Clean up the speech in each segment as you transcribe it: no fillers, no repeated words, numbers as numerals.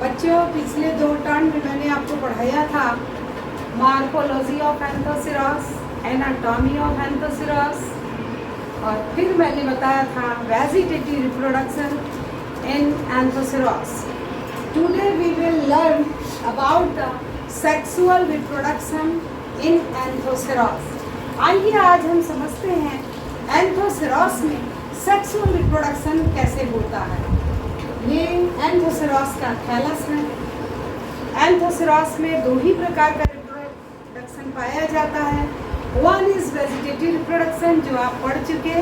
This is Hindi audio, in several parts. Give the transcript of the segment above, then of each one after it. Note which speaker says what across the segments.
Speaker 1: बच्चों, पिछले 2 टर्म में मैंने आपको पढ़ाया था morphology of Anthoceros, anatomy of Anthoceros, और फिर मैंने बताया था vegetative reproduction in Anthoceros. Today we will learn about the sexual reproduction in Anthoceros. आइए आज हम समझते हैं एंथोसिरॉस में सेक्सुअल रिप्रोडक्शन कैसे होता है। ये एंथोसिरॉस का थैलस है। एंथोसिरॉस में 2 ही प्रकार का रिप्रोडक्शन पाया जाता है। वन इज वेजिटेटिव रिप्रोडक्शन, जो आप पढ़ चुके,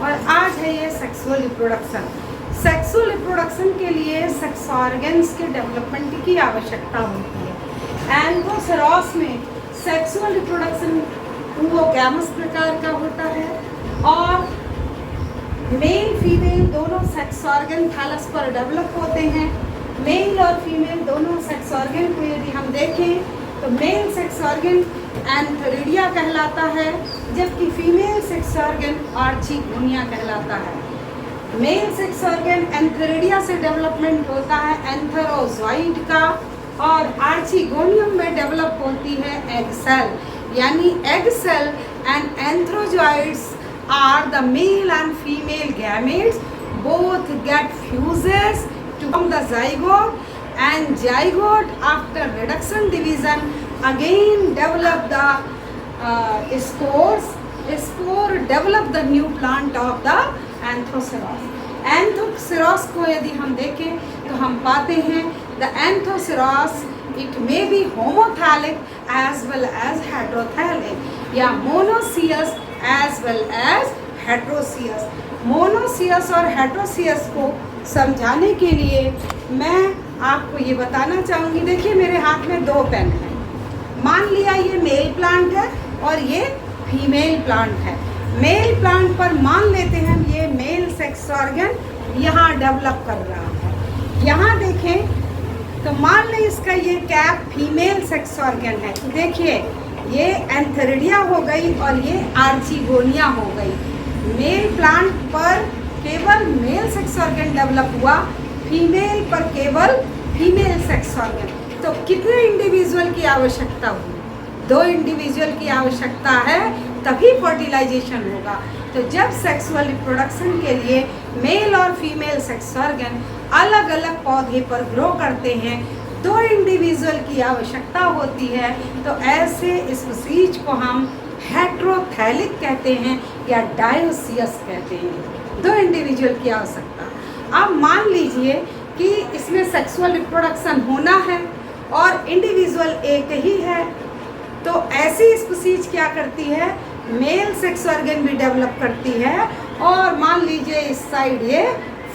Speaker 1: और आज है ये सेक्सुअल रिप्रोडक्शन। सेक्सुअल रिप्रोडक्शन के लिए सेक्स ऑर्गन्स के डेवलपमेंट की आवश्यकता होती है। एंथोसिरॉस में सेक्सुअल रिप्रोडक्शन गैमस प्रकार का होता है और मेल फीमेल दोनों सेक्स ऑर्गन थैलस पर डेवलप होते हैं। मेल और फीमेल दोनों सेक्स ऑर्गन को यदि हम देखें तो मेल सेक्स ऑर्गन एंथेरिडिया कहलाता है, जबकि फीमेल सेक्स ऑर्गन आर्चीगोनिया कहलाता है। मेल सेक्स ऑर्गन एंथेरिडिया से डेवलपमेंट होता है एंथेरोजॉइड का, और आर्चीगोनियम में डेवलप होती है एग सेल, यानी egg cell and antherozoids are the male and female gametes, both get fuses to form the zygote, and zygote after reduction division again develop the spores. Spore develop the new plant of the anthocyrus. Anthocyrus को यदि हम देखें तो हम पाते हैं the anthocyrus it may be homothallic as well as heterothallic, या monoecious as well as heteroecious। Monoecious और हेटेरोसियस को समझाने के लिए मैं आपको ये बताना चाहूँगी। देखिए मेरे हाथ में 2 पेन हैं। मान लिया ये मेल प्लांट है और ये फीमेल प्लांट है। मेल प्लांट पर मान लेते हैं हम ये मेल सेक्स ऑर्गन यहाँ डेवलप कर रहा है। यहाँ देखें तो मान लें इसका ये कैप फीमेल सेक्स ऑर्गन है। तो देखिए ये एंथेरिडिया हो गई और ये आर्चीगोनिया हो गई। मेल प्लांट पर केवल मेल सेक्स ऑर्गन डेवलप हुआ, फीमेल पर केवल फीमेल सेक्स ऑर्गन। तो कितने इंडिविजुअल की आवश्यकता हुई? 2 इंडिविजुअल की आवश्यकता है, तभी फर्टिलाइजेशन होगा। तो जब सेक्सुअल रिप्रोडक्शन के लिए मेल और फीमेल सेक्स ऑर्गन अलग अलग पौधे पर ग्रो करते हैं, 2 इंडिविजुअल की आवश्यकता होती है, तो ऐसे स्पीशीज को हम हेटेरोथैलिक कहते हैं या डायोसियस कहते हैं। 2 इंडिविजुअल की आवश्यकता। अब मान लीजिए कि इसमें सेक्सुअल रिप्रोडक्शन होना है और इंडिविजुअल एक ही है, तो ऐसी स्पीशीज क्या करती है? मेल सेक्स ऑर्गन भी डेवलप करती है, और मान लीजिए इस साइड ये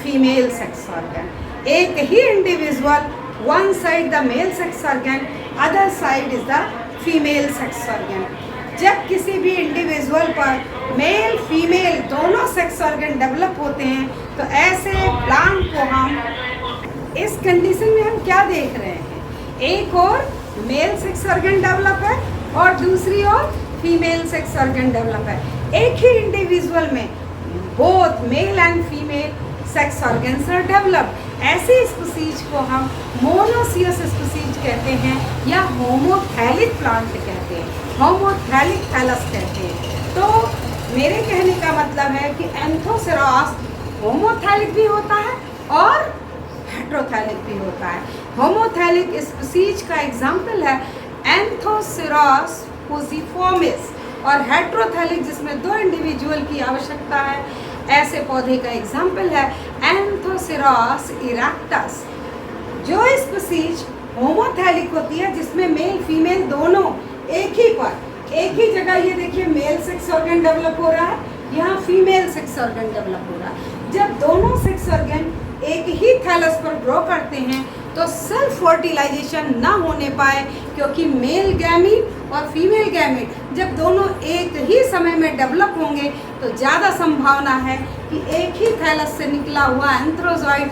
Speaker 1: फीमेल सेक्स ऑर्गन। एक ही individual, one side the male sex organ, other side is the female sex organ। जब किसी भी इंडिविजुअल पर मेल फीमेल दोनों सेक्स ऑर्गन डेवलप होते हैं, तो ऐसे प्लांट को हम इस कंडीशन में हम क्या देख रहे हैं? एक और मेल सेक्स ऑर्गन डेवलप है और दूसरी ओर फीमेल सेक्स ऑर्गन डेवलप है। एक ही इंडिविजुअल में both male and female sex organs are develop. ऐसी स्पीशीज को हम मोनोसियस स्पीशीज कहते हैं या होमोथैलिक प्लांट कहते हैं, होमोथैलिक थैलस कहते हैं। तो मेरे कहने का मतलब है कि एंथोसिरॉस होमोथैलिक भी होता है और हेटेरोथैलिक भी होता है। होमोथैलिक स्पीशीज का एग्जाम्पल है एंथोसिरॉस फुजिफॉर्मिस, और हेटेरोथैलिक जिसमें 2 इंडिविजुअल की आवश्यकता है, ऐसे पौधे का एग्जाम्पल है एंथोसिरॉस इरेक्टस। जो स्पीशीज होमोथैलिक होती है, जिसमें मेल फीमेल दोनों एक ही जगह, ये देखिए मेल सेक्स ऑर्गन डेवलप हो रहा है, यहाँ फीमेल सेक्स ऑर्गन डेवलप हो रहा है। जब दोनों सेक्स ऑर्गन एक ही थैलस पर ग्रो करते हैं तो सेल्फ फर्टिलाइजेशन ना होने पाए, क्योंकि मेल गैमीट और फीमेल गैमीट जब दोनों एक ही समय में डेवलप होंगे तो ज़्यादा संभावना है कि एक ही थैलस से निकला हुआ एंथ्रोजॉइड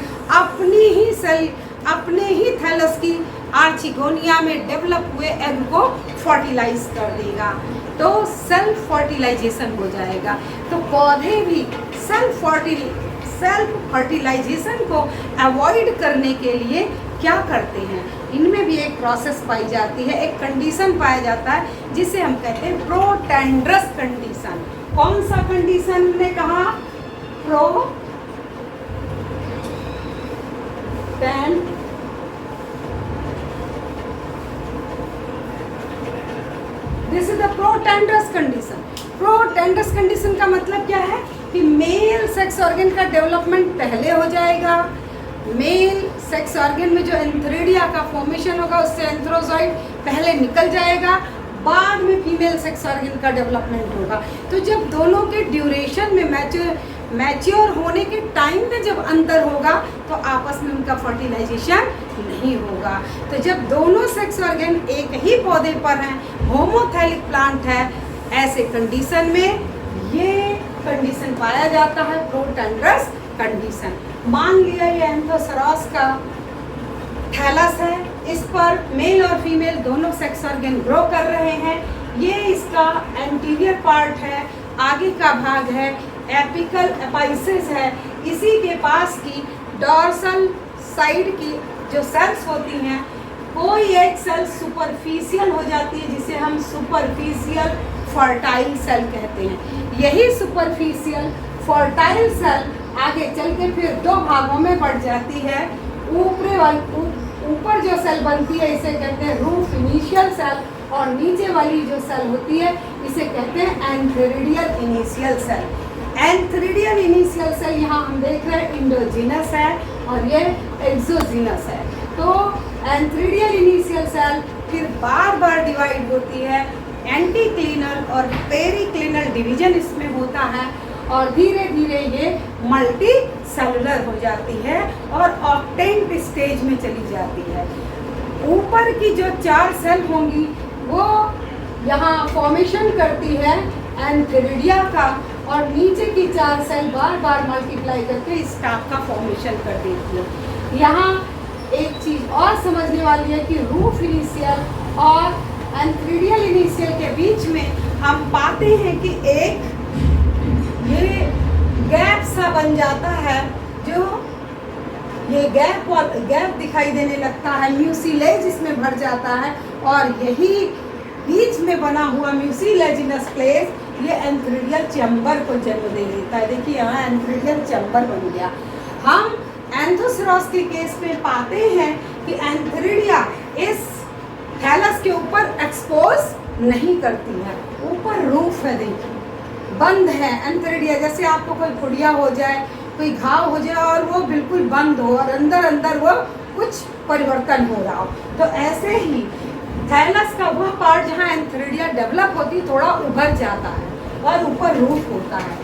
Speaker 1: अपने ही थैलस की आर्चीगोनिया में डेवलप हुए एग को फर्टिलाइज कर देगा, तो सेल्फ फर्टिलाइजेशन हो जाएगा। तो पौधे भी सेल्फ फर्टिलाइजेशन को अवॉइड करने के लिए क्या करते हैं। इनमें भी एक प्रोसेस पाई जाती है, एक कंडीशन पाया जाता है जिसे हम कहते हैं प्रोटेंडरस कंडीशन। कौन सा कंडीशन ने कहा? This is the protandrous condition. Protandrous condition का मतलब क्या है कि मेल सेक्स ऑर्गन का डेवलपमेंट पहले हो जाएगा। मेल सेक्स ऑर्गन में जो एंथ्रेडिया का फॉर्मेशन होगा उससे एंथ्रोजॉइड पहले निकल जाएगा, बाद में फीमेल सेक्स ऑर्गन का डेवलपमेंट होगा। तो जब दोनों के ड्यूरेशन में मैच्योर होने के टाइम में जब अंतर होगा तो आपस में उनका फर्टिलाइजेशन नहीं होगा। तो जब दोनों सेक्स ऑर्गन एक ही पौधे पर हैं, होमोथैलिक प्लांट है, ऐसे कंडीशन में ये कंडीशन पाया जाता है प्रोटेंडरस कंडीशन। मान लिया ये एंथोसेरॉस का थैलस है, इस पर मेल और फीमेल दोनों सेक्स ऑर्गन ग्रो कर रहे हैं। ये इसका एंटीरियर पार्ट है, आगे का भाग है, एपिकल एपाइसिस है। इसी के पास की डॉर्सल साइड की जो सेल्स होती हैं, कोई एक सेल सुपरफिशियल हो जाती है जिसे हम सुपरफिशियल फर्टाइल सेल कहते हैं। यही सुपरफिशियल फर्टाइल सेल आगे चल के फिर दो भागों में बढ़ जाती है। ऊपर जो सेल बनती है इसे कहते हैं रूफ इनिशियल सेल, और नीचे वाली जो सेल होती है इसे कहते हैं antheridial initial cell. Antheridial initial cell यहाँ हम देख रहे हैं इंडोजिनस है और ये एक्सोजिनस है। तो एंथेरिडियल इनिशियल सेल फिर बार बार डिवाइड होती है, एंटीक्लिनल और पेरिक्लिनल डिवीजन इसमें होता है, और धीरे धीरे ये मल्टी सेलुलर हो जाती है और ऑक्टेंट स्टेज में चली जाती है। ऊपर की जो 4 सेल होंगी वो यहाँ फॉर्मेशन करती है एंथेरिडिया का, और नीचे की 4 सेल बार बार मल्टीप्लाई करके स्टाक का फॉर्मेशन कर देती है। यहाँ एक चीज़ और समझने वाली है कि रूफ इनिशियल और एंथेरिडियल इनिशियल के बीच में हम पाते हैं कि एक ये गैप सा बन जाता है, जो ये गैप दिखाई देने लगता है, म्यूसिलेज इसमें भर जाता है, और यही बीच में बना हुआ म्यूसिलेजिनस प्लेस ये एंथेरिडियल चैम्बर को जन्म दे देता है। देखिए यहाँ एंथेरिडियल चैम्बर बन गया। हम एंथोसेरॉस के केस में पाते हैं कि एंथेरिडिया इस थैलस के ऊपर एक्सपोज नहीं करती है, ऊपर रूफ है, देखिए बंद है एंथेरिडिया। जैसे आपको कोई फुड़िया हो जाए, कोई घाव हो जाए और वो बिल्कुल बंद हो और अंदर अंदर वो कुछ परिवर्तन हो रहा हो, तो ऐसे ही थैलस का वह पार्ट जहाँ एंथेरिडिया डेवलप होती थोड़ा उभर जाता है और ऊपर रूफ होता है।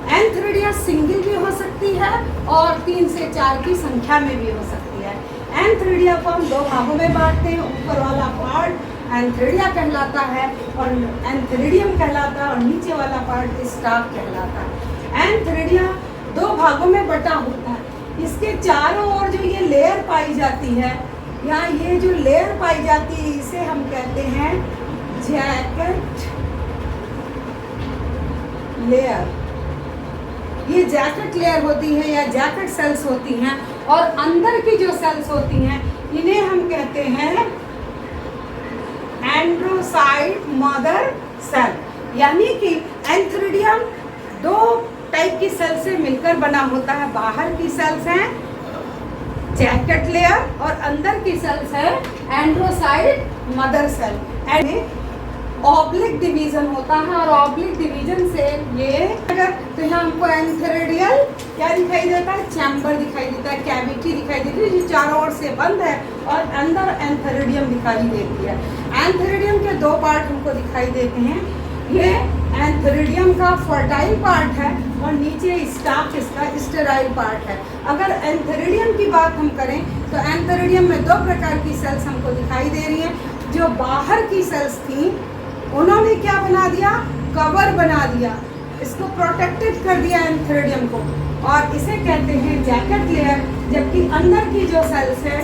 Speaker 1: एंथेरिडिया सिंगल भी हो सकती है और 3 से 4 की संख्या में भी हो सकती है। एंथेरिडिया को हम 2 भागों में बांटते हैं, ऊपर वाला पार्ट एंथेरिडिया कहलाता है और एंथेरिडियम कहलाता है, और नीचे वाला पार्ट स्टाक कहलाता है। एंथेरिडिया 2 भागों में बटा होता है। इसके चारों ओर जो ये लेयर पाई जाती है, या ये जो लेयर पाई जाती है इसे हम कहते हैं जैकेट लेयर। ये जैकेट लेयर होती है या जैकेट सेल्स होती हैं, और अंदर की जो सेल्स होती हैं इन्हें हम कहते हैं एंड्रोसाइट मदर सेल। यानी कि एंथेरिडियम 2 टाइप की सेल से मिलकर बना होता है। बाहर की सेल्स हैं जैकेट लेयर और अंदर की सेल्स है androcyte mother cell. And oblique division होता है, और ऑब्लिक डिवीजन से ये अगर तो यहाँ हमको एंथेरिडियल क्या दिखाई देता है, चैम्बर दिखाई देता है, कैविटी दिखाई देती है जो चारों ओर से बंद है, और अंदर एंथेरिडियम दिखाई देती है। एंथेरिडियम के 2 पार्ट हमको दिखाई देते हैं। ये एंथेरिडियम का फर्टाइल पार्ट है और नीचे स्टाक इसका स्टेराइल पार्ट है। अगर एंथेरिडियम की बात हम करें तो एंथेरिडियम में 2 प्रकार की सेल्स हमको दिखाई दे रही हैं। जो बाहर की सेल्स थी उन्होंने क्या बना दिया, कवर बना दिया, इसको प्रोटेक्टेड कर दिया एंथेरिडियम को, और इसे कहते हैं जैकेट लेयर। जबकि अंदर की जो सेल्स है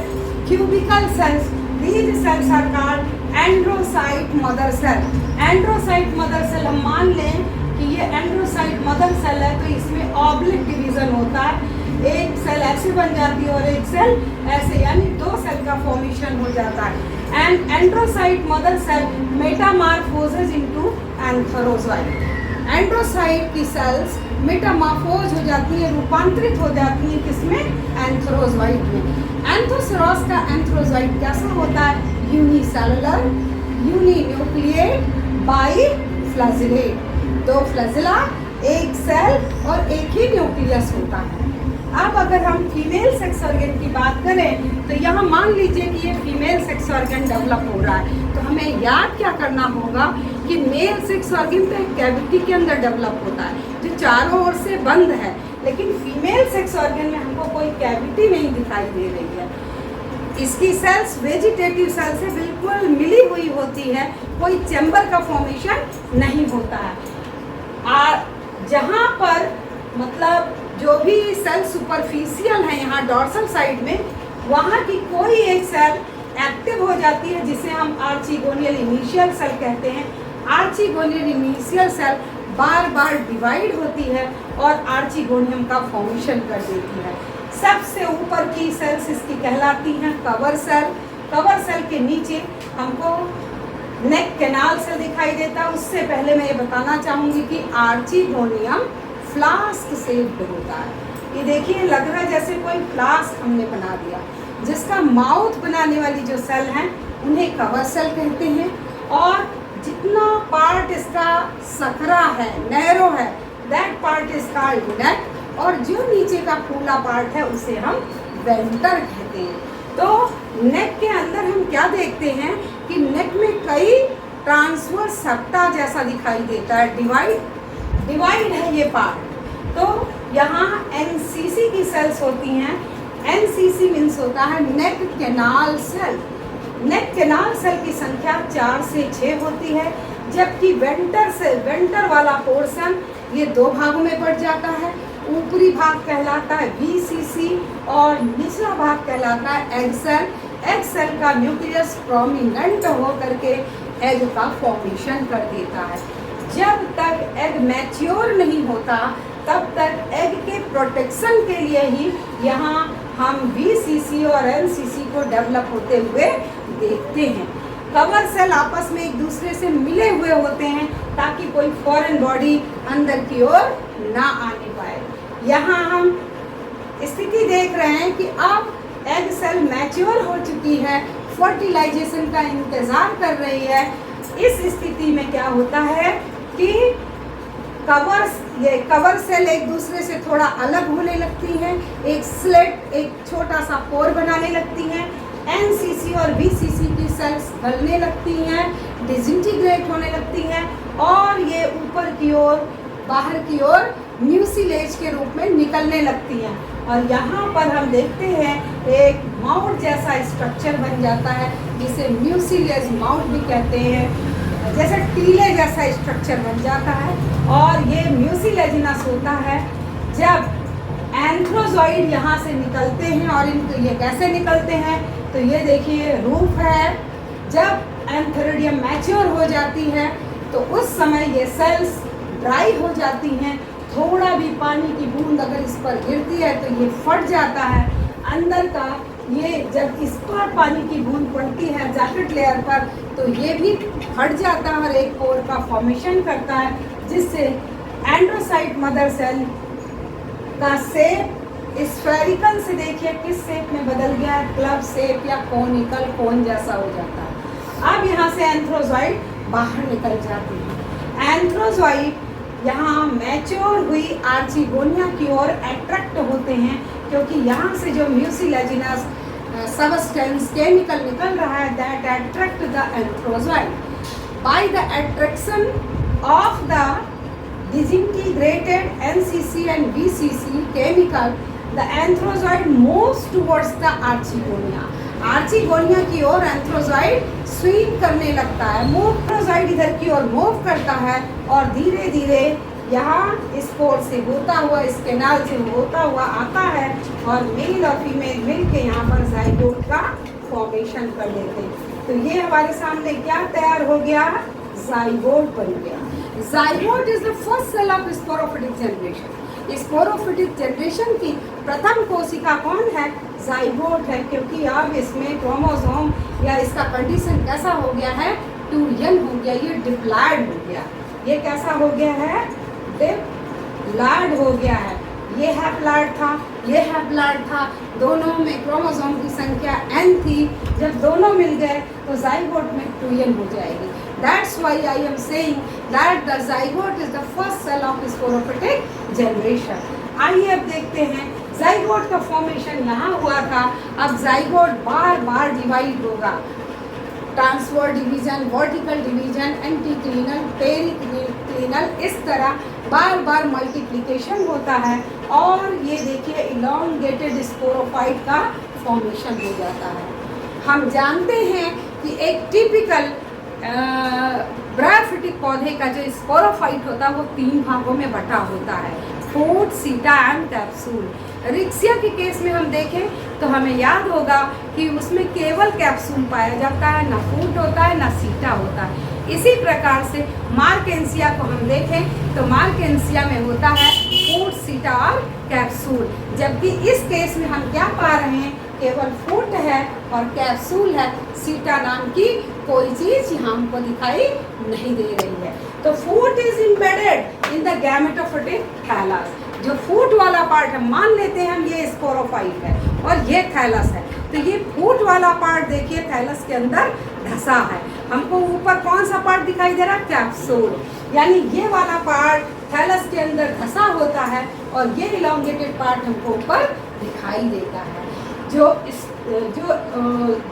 Speaker 1: cubical cells, these cells are called androcyte mother cell. Androcyte mother cell हम मान लें कि ये ये एंड्रोसाइट मदर सेल है, तो इसमें ऑब्लिक डिवीजन होता है, एक सेल ऐसे बन जाती है और एक सेल ऐसे, यानी दो सेल का फॉर्मेशन हो जाता है। And androcyte mother cell metamorphoses into antherocyte. Androcyte की सेल्स मेटामॉर्फोज हो जाती है, रूपांतरित हो जाती है किसमें? एंथरोसाइट में। एंथोसेरोस का एंथरोसाइट कैसा होता है? यूनिसेलुलर, यूनिन्यूक्लिएट, बाइफ्लैजिलेट, दो फ्लैजिला, एक सेल और एक ही न्यूक्लियस होता है। अब अगर हम फीमेल सेक्स ऑर्गन की बात करें तो यहाँ मान लीजिए कि ये फीमेल सेक्स ऑर्गन डेवलप हो रहा है, तो हमें याद क्या करना होगा कि मेल सेक्स ऑर्गन तो एक कैविटी के अंदर डेवलप होता है जो चारों ओर से बंद है, लेकिन फीमेल सेक्स ऑर्गन में हमको कोई कैविटी नहीं दिखाई दे रही है। इसकी सेल्स वेजिटेटिव सेल से बिल्कुल मिली हुई होती है, कोई चैम्बर का फॉर्मेशन नहीं होता है। जहाँ पर मतलब जो भी सेल सुपरफिशियल है यहाँ डॉर्सल साइड में, वहाँ की कोई एक सेल एक्टिव हो जाती है जिसे हम आर्चिगोनियल इनिशियल सेल कहते हैं। आर्चिगोनियल इनिशियल सेल बार बार डिवाइड होती है और आर्चिगोनियम का फॉर्मेशन कर देती है। सबसे ऊपर की सेल्स इसकी कहलाती हैं कवर सेल। कवर सेल के नीचे हमको नेक कैनाल सेल दिखाई देता है। उससे पहले मैं ये बताना चाहूँगी कि आर्चिगोनियम फ्लास्क शेप्ड होता है। ये देखिए लग रहा है जैसे कोई फ्लास्क हमने बना दिया। जिसका माउथ बनाने वाली जो सेल हैं उन्हें कवर सेल कहते हैं, और जितना पार्ट इसका सकरा है, नैरो है, दैट पार्ट इज कॉल्ड नेक, और जो नीचे का फूला पार्ट है उसे हम वेंटर कहते हैं। तो नेक के अंदर हम क्या देखते हैं कि नेक में कई ट्रांसवर्स सेप्टा जैसा दिखाई देता है, डिवाइड है ये पार्ट। तो यहाँ एनसीसी की सेल्स होती हैं। एनसीसी मीन्स होता है नेक कैनाल सेल। नेक कैनाल सेल की संख्या 4 से 6 होती है, जबकि वेंटर वाला पोर्शन ये दो भागों में बढ़ जाता है। ऊपरी भाग कहलाता है वीसीसी और निचला भाग कहलाता है एग सेल। एग सेल का न्यूक्लियस प्रोमिनेंट होकर के एग का फॉर्मेशन कर देता है। जब तक एग मैच्योर नहीं होता तब तक एग के प्रोटेक्शन के लिए ही यहाँ हम वीसीसी और एनसीसी को डेवलप होते हुए देखते हैं। कवर सेल आपस में एक दूसरे से मिले हुए होते हैं ताकि कोई फॉरेन बॉडी अंदर की ओर ना आने पाए। यहाँ हम स्थिति देख रहे हैं कि अब एग सेल मैच्योर हो चुकी है, फर्टिलाइजेशन का इंतज़ार कर रही है। इस स्थिति में क्या होता है कि कवर सेल एक दूसरे से थोड़ा अलग होने लगती हैं, एक स्लिट, एक छोटा सा पोर बनाने लगती हैं। एनसीसी और वीसीसी की सेल्स गलने लगती हैं, डिसइंटीग्रेट होने लगती हैं, और ये ऊपर की ओर, बाहर की ओर म्यूसिलेज के रूप में निकलने लगती हैं। और यहाँ पर हम देखते हैं एक माउथ जैसा स्ट्रक्चर बन जाता है जिसे म्यूसिलेज माउथ भी कहते हैं। जैसे टीले जैसा स्ट्रक्चर बन जाता है, और ये म्यूसिलेजिनस होता है जब एंथ्रोजॉइड यहाँ से निकलते हैं। और इनको ये कैसे निकलते हैं तो ये देखिए रूफ है। जब एंथेरिडियम मैच्योर हो जाती है तो उस समय ये सेल्स ड्राई हो जाती हैं। थोड़ा भी पानी की बूंद अगर इस पर गिरती है तो ये फट जाता है अंदर का। ये जब इस पर पानी की बूंद पड़ती है जैकेट लेयर पर तो ये भी फट जाता है और एक पोर का फॉर्मेशन करता है, जिससे एंड्रोसाइट मदर सेल का शेप स्फेरिकल से देखिए किस शेप में बदल गया है, क्लब शेप या कोनिकल कोन जैसा हो जाता है। अब यहाँ से एंथ्रोजॉइड बाहर निकल जाती है। एंथ्रोजॉइड यहाँ मैच्योर हुई आर्चिगोनिया की ओर अट्रैक्ट होते हैं, क्योंकि यहाँ से जो म्यूसिलेजिनस सबस्टेंस केमिकल निकल रहा है that attract the antherozoid. By the attraction of the disintegrated NCC and VCC chemical, the anthrozoid moves towards the archegonia. Archegonia की ओर एंथ्रोजॉइड स्विंग करने लगता है, एंथ्रोजॉइड इधर की ओर मूव करता है और धीरे धीरे यहाँ स्पोर से होता हुआ, इस कैनाल से होता हुआ आता है और मेल और फीमेल मिल के यहाँ पर जाइगोट का फॉर्मेशन कर लेते हैं। तो ये हमारे सामने क्या तैयार हो गया, जाइगोट बन गया। Zygote is the first cell of sporophytic generation. Sporophytic generation की प्रथम कोशिका कौन है? जाइगोट है, क्योंकि अब इसमें क्रोमोसोम या इसका कंडीशन कैसा हो गया है? 2n हो गया, ये डिप्लॉयड हो गया। ये कैसा हो गया है? डिप्लॉयड हो गया है। ये हैप्लॉयड था, ये हैप्लॉयड था, दोनों में क्रोमोसोम की संख्या n थी। जब दोनों मिल गए तो जाइगोट में 2n हो जाएगी। That's why I am saying that the zygote is the first cell of sporophytic generation. आइए अब देखते हैं जाइगोट का फॉर्मेशन यहाँ हुआ था। अब जाइगोट बार बार डिवाइड होगा, transverse division, vertical division, anticlinal, periclinal, इस तरह बार बार मल्टीप्लिकेशन होता है और ये देखिए इलॉन्गेटेड स्पोरोफाइट का फॉर्मेशन हो जाता है। हम जानते हैं कि एक टिपिकल ब्रायोफिटिक पौधे का जो स्पोरोफाइट होता है वो 3 भागों में बटा होता है, फूट, सीटा एंड कैप्सूल। रिक्सिया के केस में हम देखें तो हमें याद होगा कि उसमें केवल कैप्सूल पाया जाता है, ना फूट होता है ना सीटा होता है। इसी प्रकार से मार्केंसिया को हम देखें तो मार्केंसिया में होता है फूट, सीटा और कैप्सूल, जबकि इस केस में हम क्या पा रहे हैं? केवल फूट है और कैप्सूल है, सीटा नाम की कोई चीज यहाँ हमको दिखाई नहीं दे रही है। तो foot is embedded in the gametophytic thallus. जो फूट वाला पार्ट है, मान लेते हैं हम ये स्पोरोफाइट है और ये थैलस है, तो ये फूट वाला पार्ट देखिए थैलस के अंदर धसा है। हमको ऊपर कौन सा पार्ट दिखाई दे रहा है? कैप्सूल। यानी ये वाला पार्ट थैलस के अंदर धसा होता है और ये इलॉन्गेटेड पार्ट हमको ऊपर दिखाई देता है। जो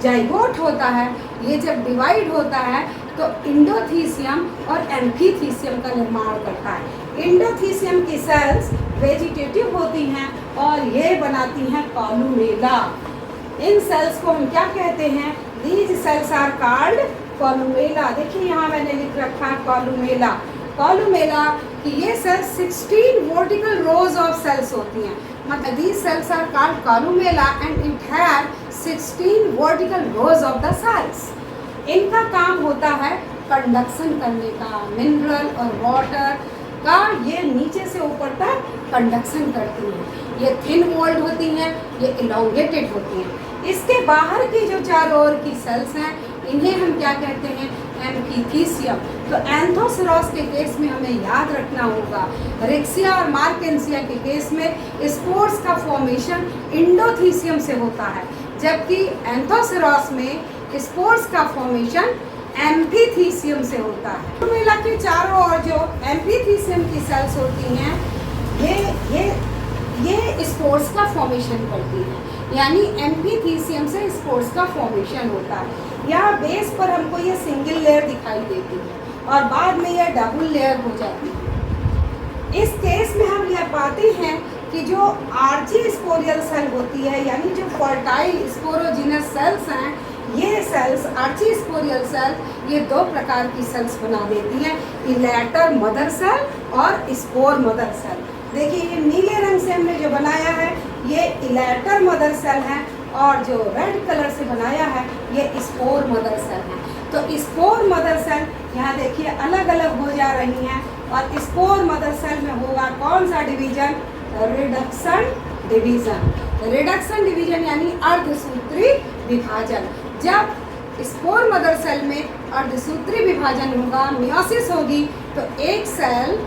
Speaker 1: जाइगोट होता है ये जब डिवाइड होता है तो इंडोथीसियम और एम्फीथीसियम का निर्माण करता है। इंडोथीसियम की सेल्स वेजिटेटिव होती हैं और ये बनाती हैं कॉलुमेला। इन सेल्स को हम क्या कहते हैं? These cells are called columella. देखिए यहाँ मैंने लिख रखा है कॉलुमेला। कॉलुमेला की ये cells 16 vertical rows of cells होती हैं, मतलब these cells are called columella and it have 16 vertical rows of the cells. इनका काम होता है कंडक्शन करने का, मिनरल और वाटर का ये नीचे से ऊपर तक कंडक्शन करती हैं। ये थिन वॉल्ड होती हैं, ये इलॉन्गेटेड होती हैं। इसके बाहर की जो चारों ओर की सेल्स हैं इन्हें हम क्या कहते हैं? एम्फीथीसियम। तो एंथोसेरॉस के केस में हमें याद रखना होगा, रिक्सिया और मार्केंसिया के केस में स्पोर्स का फॉर्मेशन इंडोथीसियम से होता है, जबकि एंथोसेरॉस में स्पोर्स का फॉर्मेशन एम्फीथीसियम से होता है। कॉलुमेला के चारों ओर जो एम्फीथीसियम की सेल्स होती हैं ये स्पोर्स का फॉर्मेशन करती हैं, यानी एम्फीथीसियम से स्पोर्स का फॉर्मेशन होता है। यहाँ बेस पर हमको ये सिंगल लेयर दिखाई देती है और बाद में यह डबल लेयर हो जाती है। इस केस में हम यह पाते हैं कि जो आर्ची स्पोरियल सेल होती है, यानी जो फर्टाइल स्पोरोजिनस सेल्स हैं, ये सेल्स आर्ची स्पोरियल सेल ये 2 प्रकार की सेल्स बना देती हैं, इलेटर मदर सेल और स्पोर मदर सेल। देखिए ये नीले रंग से हमने जो बनाया है ये इलेटर मदर सेल है और जो रेड कलर से बनाया है ये स्पोर मदर सेल है। तो स्पोर मदर सेल यहाँ देखिए अलग अलग हो जा रही हैं और स्पोर मदर सेल में होगा कौन सा division? Reduction division. Reduction division यानी अर्धसूत्री विभाजन। जब स्पोर मदर सेल में अर्धसूत्री विभाजन होगा, मियोसिस होगी, तो एक सेल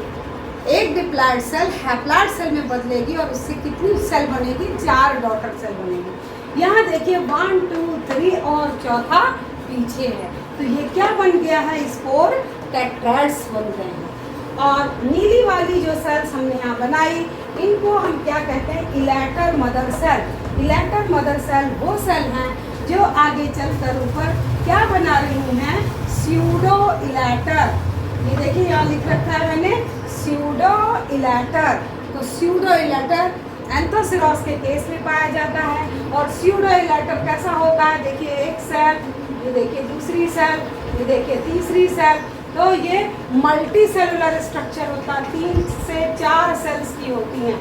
Speaker 1: एक डिप्लॉयड सेल हैप्लॉयड सेल में बदलेगी और उससे कितनी सेल बनेगी? 4 डॉटर सेल बनेगी। यहाँ देखिए 1, 2, 3 और चौथा पीछे है, तो ये क्या बन गया है? स्पोर टेट्राड्स बन गए हैं। और नीली वाली जो सेल्स हमने यहाँ बनाई इनको हम क्या कहते हैं? Elater mother cell. Elater mother cell वो सेल हैं जो आगे चलकर ऊपर क्या बना रही हैं? Pseudo elater. ये देखिए यहाँ लिख रखा है मैंने स्यूडो इलेटर। तो स्यूडो इलेटर एंथोसेरॉस के केस में पाया जाता है और स्यूडो इलेटर कैसा होता है? देखिए एक सेल, ये देखिए दूसरी सेल, ये देखिए तीसरी सेल। तो ये मल्टी सेलुलर स्ट्रक्चर होता है, 3 से 4 सेल्स की होती हैं।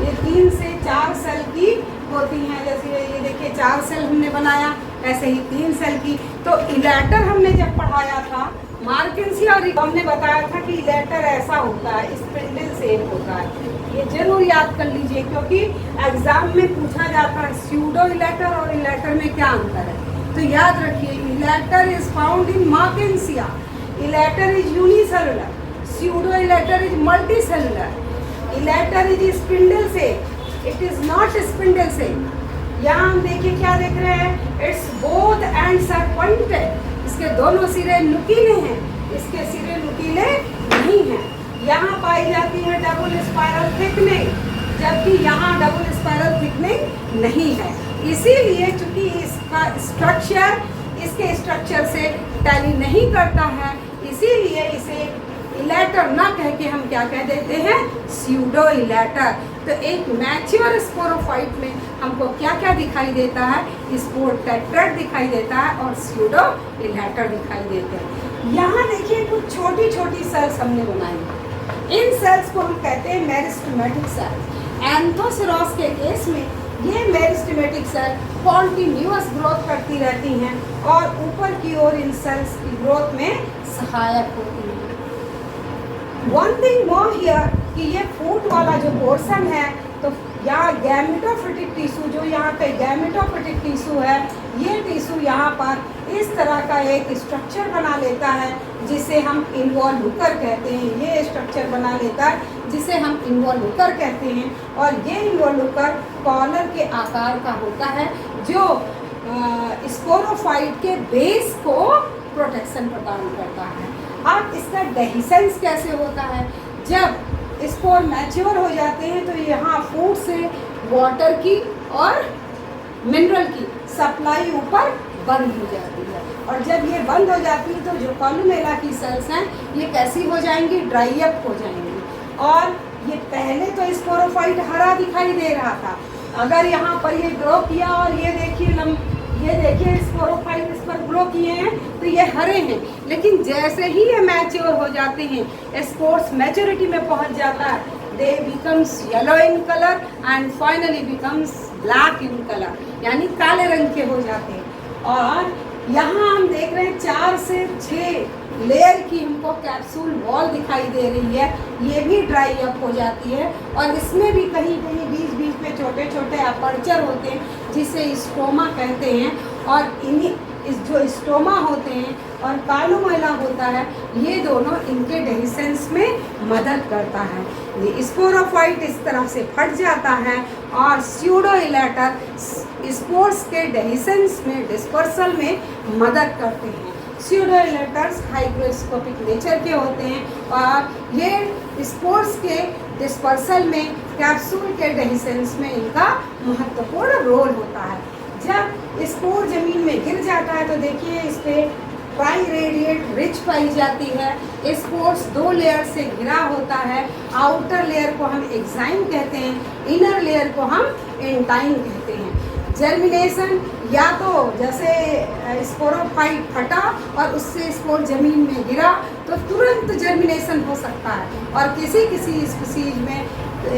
Speaker 1: ये 3 से 4 सेल की होती हैं। जैसे ये देखिए 4 सेल हमने बनाया, ऐसे ही 3 सेल की। तो इलेटर हमने जब पढ़ाया था मार्केंसिया और हमने बताया था कि इलेटर ऐसा होता है, स्पिंडल शेप होता है। ये जरूर याद कर लीजिए क्योंकि एग्जाम में पूछा जाता है स्यूडो इलेटर और इलेटर में क्या अंतर है। तो याद रखिए, elater is found in Marchantia, elater is unicellular, pseudo elater is multicellular, elater is spindle shape, it is not spindle shape. यहाँ हम देखिए क्या देख रहे हैं, it's both ends are pointed, इसके दोनों सिरे नुकीले हैं, इसके सिरे नुकीले नहीं हैं। यहाँ पाई जाती है डबल स्पाइरल थिकनिंग, जबकि यहाँ डबल स्पाइरल थिकनिंग नहीं है। इसीलिए चूंकि इसका स्ट्रक्चर इसके स्ट्रक्चर से टैली नहीं करता है, इसीलिए इसे इलेटर ना कह के हम क्या कह देते हैं, स्यूडो इलेटर। तो एक मैच्योर स्पोरोफाइट में हमको क्या क्या दिखाई देता है, स्पोर टेट्राड दिखाई देता है और स्यूडो इलेटर दिखाई देते हैं। यहाँ देखिए कुछ छोटी छोटी सेल्स हमने बनाई, इन सेल्स को हम कहते हैं मेरिस्टेमेटिक सेल्स। एंथोसेरोस के केस में ये मेरिस्टेमेटिक सेल कॉन्टिन्यूअस ग्रोथ करती रहती हैं और ऊपर की ओर इन सेल्स की ग्रोथ में सहायक होती हैं। वन थिंग मोर हियर कि ये फूट वाला जो पोर्शन है, तो यहाँ गैमेटोफिटिक टिश्यू, जो यहाँ पे गैमेटोफिटिक टिश्यू है, ये टिश्यू यहाँ पर इस तरह का एक स्ट्रक्चर बना लेता है जिसे हम इन्वॉल्यूकर कहते हैं। ये स्ट्रक्चर बना लेता है जिसे हम इन्वॉल्यूकर कहते हैं और ये इन्वॉल्यूकर कॉलर के आकार का होता है जो स्पोरोफाइट के बेस को प्रोटेक्शन प्रदान करता है। अब इसका डेहिसेंस कैसे होता है, जब स्पोर मैच्योर हो जाते हैं तो यहाँ फूड से वाटर की और मिनरल की सप्लाई ऊपर बंद हो जाती है और जब ये बंद हो जाती है तो जो कॉलुमेला की सेल्स हैं ये कैसी हो जाएंगी, ड्राई अप हो जाएंगी। और ये पहले तो स्पोरोफाइट हरा दिखाई दे रहा था, अगर यहाँ पर ये ग्रो किया और ये देखिए स्पोरोफाइट इस पर ग्रो किए हैं तो ये हरे हैं, लेकिन जैसे ही ये मैच्योर हो जाते हैं, स्पोर्स मैच्योरिटी में पहुंच जाता है, दे becomes yellow in colour and finally becomes black in colour, यानी काले रंग के हो जाते हैं। और यहाँ हम देख रहे हैं 4 से 6 लेयर की हमको कैप्सूल वॉल दिखाई दे रही है, ये भी ड्राई अप हो जाती है और इसमें भी कहीं कहीं बीच बीच में छोटे छोटे अपर्चर होते हैं जिसे स्टोमा कहते हैं। और जो स्टोमा होते हैं और कॉलुमेला होता है, ये दोनों इनके डेहिसेंस में मदद करता है। ये स्पोरोफाइट इस तरह से फट जाता है और स्यूडो इलेटर स्पोर्स के डेहिसेंस में डिस्पर्सल में मदद करते हैं। स्यूडो इलेटर्स हाइग्रोस्कोपिक नेचर के होते हैं और ये स्पोर्स के डिस्पर्सल में कैप्सूल के डेहिसेंस में इनका महत्वपूर्ण रोल होता है। जब स्पोर जमीन में गिर जाता है तो देखिए इस पे ट्राई रेडिएट रिच पाई जाती है। स्पोर्स 2 लेयर से घिरा होता है, आउटर लेयर को हम एक्साइन कहते हैं, इनर लेयर को हम एंटाइन कहते हैं। जर्मिनेशन या तो जैसे स्पोरोफाइट फटा और उससे स्पोर जमीन में गिरा तो तुरंत जर्मिनेशन हो सकता है और किसी किसी स्पीशीज में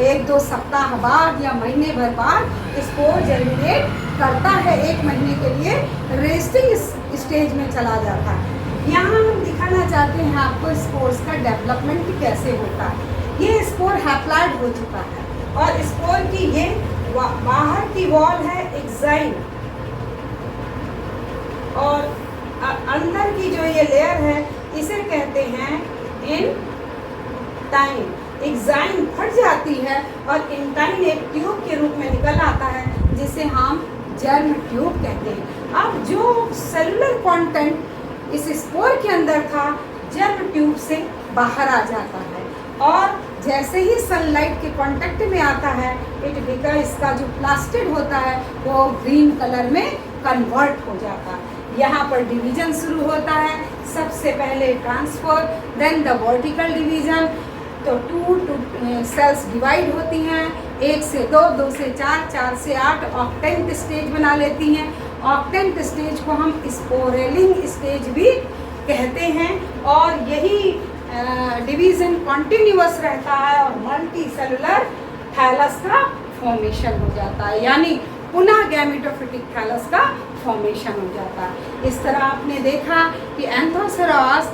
Speaker 1: 1-2 सप्ताह बाद या महीने भर बाद स्पोर जर्मिनेट करता है, 1 महीने के लिए रेस्टिंग स्टेज में चला जाता है। यहाँ हम दिखाना चाहते हैं आपको स्पोर्स का डेवलपमेंट कैसे होता है। ये स्पोर हैप्लॉइड हो चुका है और स्पोर की ये बाहर की वॉल है एक्साइन और अंदर की जो ये लेयर है इसे कहते हैं इंटाइन। एक्साइन फट जाती है और इंटाइन एक ट्यूब के रूप में निकल आता है जिसे हम जर्म ट्यूब कहते हैं। अब जो सेलुलर कंटेंट इस स्पोर के अंदर था जर्म ट्यूब से बाहर आ जाता है और जैसे ही सनलाइट के कांटेक्ट में आता है इसका जो प्लास्टिड होता है वो ग्रीन कलर में कन्वर्ट हो जाता है। यहाँ पर डिवीजन शुरू होता है, सबसे पहले transfer, then the vertical division. तो 2 सेल्स डिवाइड होती हैं, 1 से 2, 2 से 4, 4 से 8, ऑक्टेंट स्टेज बना लेती हैं। ऑक्टेंट स्टेज को हम स्पोरेलिंग स्टेज भी कहते हैं और यही डिवीज़न कॉन्टिन्यूअस रहता है और मल्टी सेलुलर थैलस का फॉर्मेशन हो जाता है, यानी पुनः गैमेटोफिटिक थैलस का फॉर्मेशन हो जाता है। इस तरह आपने देखा कि एंथोसेरॉस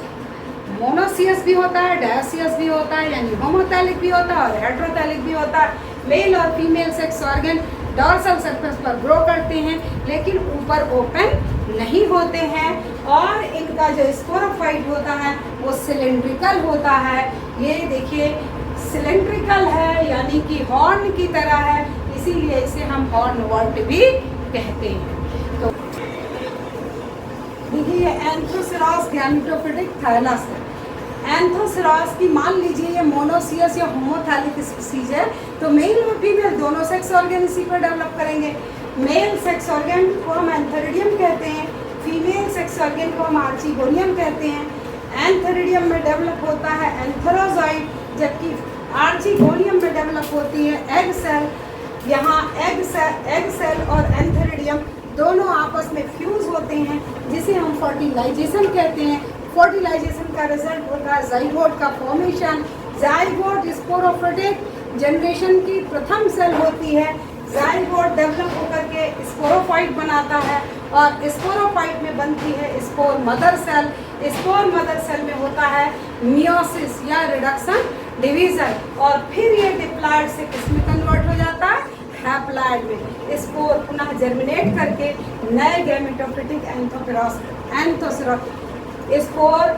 Speaker 1: मोनोसियस भी होता है, डायोसियस भी होता है, यानी होमोथैलिक भी होता है और हेटेरोथैलिक भी होता है। मेल और female sex organ dorsal surface पर ग्रो करते हैं, लेकिन ऊपर ओपन नहीं होते हैं, और इनका जो स्पोरोफाइट होता है वो सिलेंड्रिकल होता है। ये देखिए सिलेंड्रिकल है, यानी कि हॉर्न की तरह है, इसीलिए इसे हम हॉर्नवर्ट भी कहते हैं। तो देखिए एंथोसेरॉस गैमेटोफिटिक थाइलस है। एंथोसेरॉस की मान लीजिए ये मोनोसियस या होमोथैलिक स्पीसीज है, तो मेल और फीमेल दोनों सेक्स ऑर्गन इसी पर डेवलप करेंगे। मेल सेक्स ऑर्गन को हम एंथेरिडियम कहते हैं, फीमेल सेक्स ऑर्गन को हम आर्चिगोनियम कहते हैं। एंथेरिडियम में डेवलप होता है एंथेरोजॉइड, जबकि आर्चिगोनियम में डेवलप होती है एग सेल। यहाँ एग सेल और एंथेरिडियम दोनों आपस में फ्यूज होते हैं, जिसे हम फर्टिलाइजेशन कहते हैं। फर्टिलाइजेशन का रिजल्ट होता है जाइगोट का फॉर्मेशन। जाइगोट स्पोरोफिटिक जनरेशन की प्रथम सेल होती है। जाइगोट डेवलप होकर के स्पोरोफाइट बनाता है, और स्पोरोफाइट में बनती है spore mother cell. Spore mother cell में होता है मियोसिस या रिडक्शन डिवीजन, और फिर ये डिप्लॉइड से किसमें कन्वर्ट हो जाता है, हैप्लॉइड में। स्पोर पुनः जर्मिनेट करके नए गैमेटोफिटिक एंथोसेरॉस स्पोर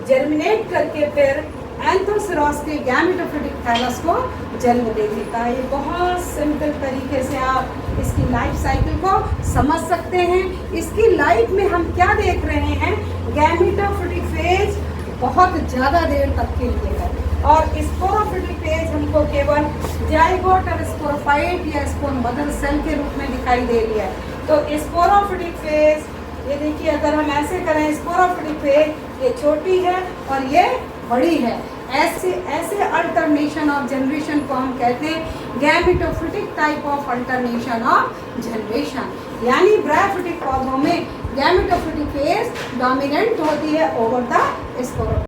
Speaker 1: जर्मिनेट करके फिर एंथोसेरॉस के गैमेटोफिटिक थैलस को जन्म दे देता है। ये बहुत सिंपल तरीके से आप इसकी लाइफ साइकिल को समझ सकते हैं। इसकी लाइफ में हम क्या देख रहे हैं, गैमेटोफिटिक फेज बहुत ज़्यादा देर तक के लिए है, और स्पोरोफिटिक फेज हमको केवल जाइगोट और स्पोरोफाइट या स्पोर मदर सेल के रूप में दिखाई दे रही है। तो स्पोरोफिटिक फेज, ये देखिए अगर हम ऐसे करें, स्पोरोफिटिक फेज ये छोटी है और ये बड़ी है। ऐसे अल्टरनेशन ऑफ जनरेशन को हम कहते हैं gametophytic type of alternation of generation. यानी ब्रायोफिटिक पौधों में गैमेटोफिटिक फेज डोमिनेंट होती है ओवर द स्पोरोफिटिक।